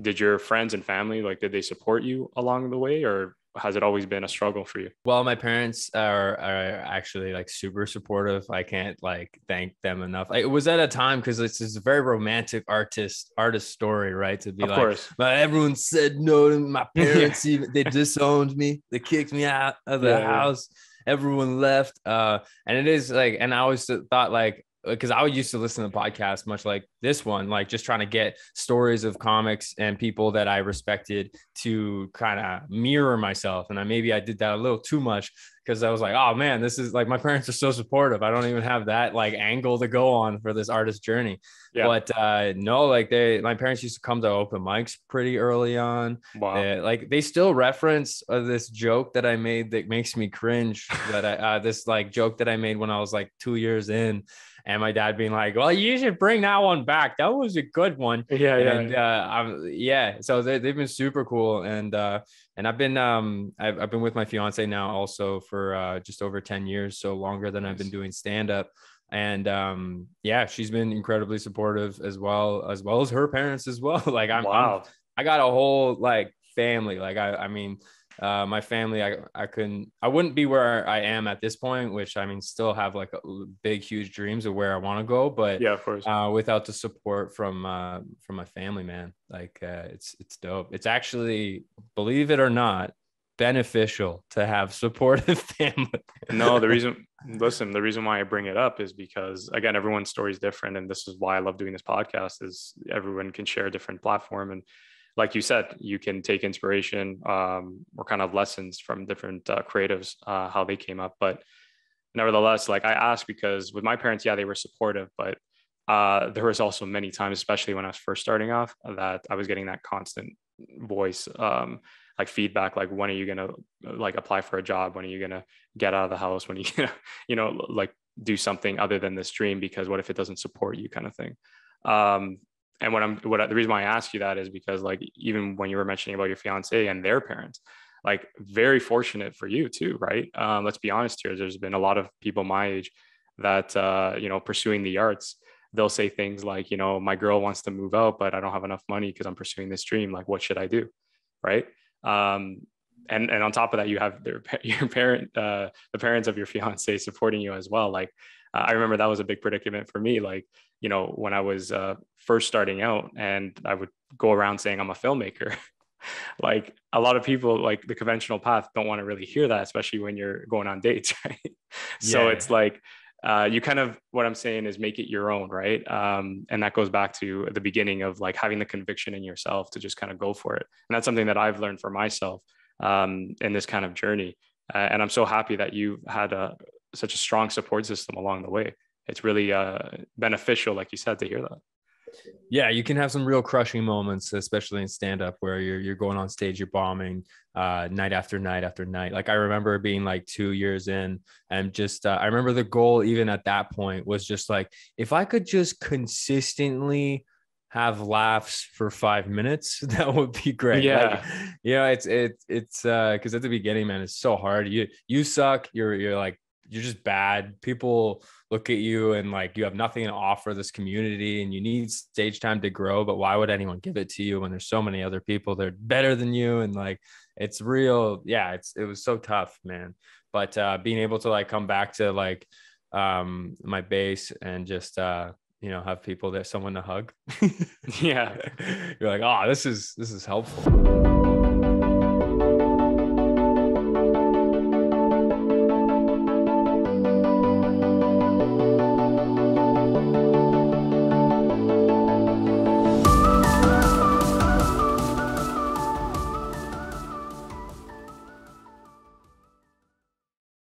did your friends and family, like, did they support you along the way, or has it always been a struggle for you? Well, my parents are actually like super supportive. I can't like thank them enough. It was at a time because it's a very romantic artist story, right? To be Of like, course. but everyone said no to my Yeah. parents. Even they disowned me. They kicked me out of the Yeah. Yeah. house. Everyone left. And it is like, and I always thought like, because I used to listen to podcasts much like this one, like just trying to get stories of comics and people that I respected to kind of mirror myself. And maybe I did that a little too much because I was like, oh man, this is like, my parents are so supportive. I don't even have that like angle to go on for this artist journey. Yeah. But no, like my parents used to come to open mics pretty early on. Wow. Like they still reference this joke that I made that makes me cringe. That this like joke that I made when I was like 2 years in, and my dad being like, "Well, you should bring that one back. That was a good one." Yeah. And Yeah. yeah. So they've been super cool, and I've been with my fiance now also for just over 10 years, so longer than I've been Nice. doing stand up. And yeah, she's been incredibly supportive as well as her parents as well. Like Wow. I got a whole like family. Like I mean, my family, I wouldn't be where I am at this point, which I mean, still have like big, huge dreams of where I want to go, but Yeah, of course. without the support from my family, man, like it's dope. It's actually, believe it or not, beneficial to have supportive family. No, listen, the reason why I bring it up is because, again, everyone's story is different. And this is why I love doing this podcast, is everyone can share a different platform. And like you said, you can take inspiration, or kind of lessons from different creatives, how they came up. But nevertheless, like, I asked because with my parents, yeah, they were supportive, but there was also many times, especially when I was first starting off, that I was getting that constant voice, like feedback, like, when are you gonna like apply for a job? When are you gonna get out of the house? When are you gonna, like, do something other than this dream? Because what if it doesn't support you, kind of thing. Um, and the reason why I ask you that is because, like, even when you were mentioning about your fiance and their parents, like, very fortunate for you too, right? Let's be honest here. There's been a lot of people my age that, pursuing the arts, they'll say things like, my girl wants to move out, but I don't have enough money because I'm pursuing this dream. Like, what should I do? Right. Um, and on top of that, you have the parents of your fiance supporting you as well. Like, I remember that was a big predicament for me. Like, when I was first starting out, and I would go around saying I'm a filmmaker, like, a lot of people, like, the conventional path, don't want to really hear that, especially when you're going on dates, right? So Yeah. it's like, you kind of, what I'm saying is, make it your own, right? And that goes back to the beginning of, like, having the conviction in yourself to just kind of go for it. And that's something that I've learned for myself, in this kind of journey. And I'm so happy that you had such a strong support system along the way. It's really beneficial, like you said, to hear that. Yeah, you can have some real crushing moments, especially in stand up, where you're going on stage, you're bombing night after night after night. Like, I remember being like 2 years in, and just I remember the goal even at that point was just like, if I could just consistently have laughs for 5 minutes, that would be great. Like, Yeah. it's because at the beginning, man, it's so hard. You suck. You're like, you're just bad. People look at you and like, you have nothing to offer this community, and you need stage time to grow. But why would anyone give it to you when there's so many other people that are better than you? And like, it's real. Yeah, it was so tough, man. But being able to like come back to like my base and just have people, there's someone to hug. Yeah. You're like, oh, this is helpful.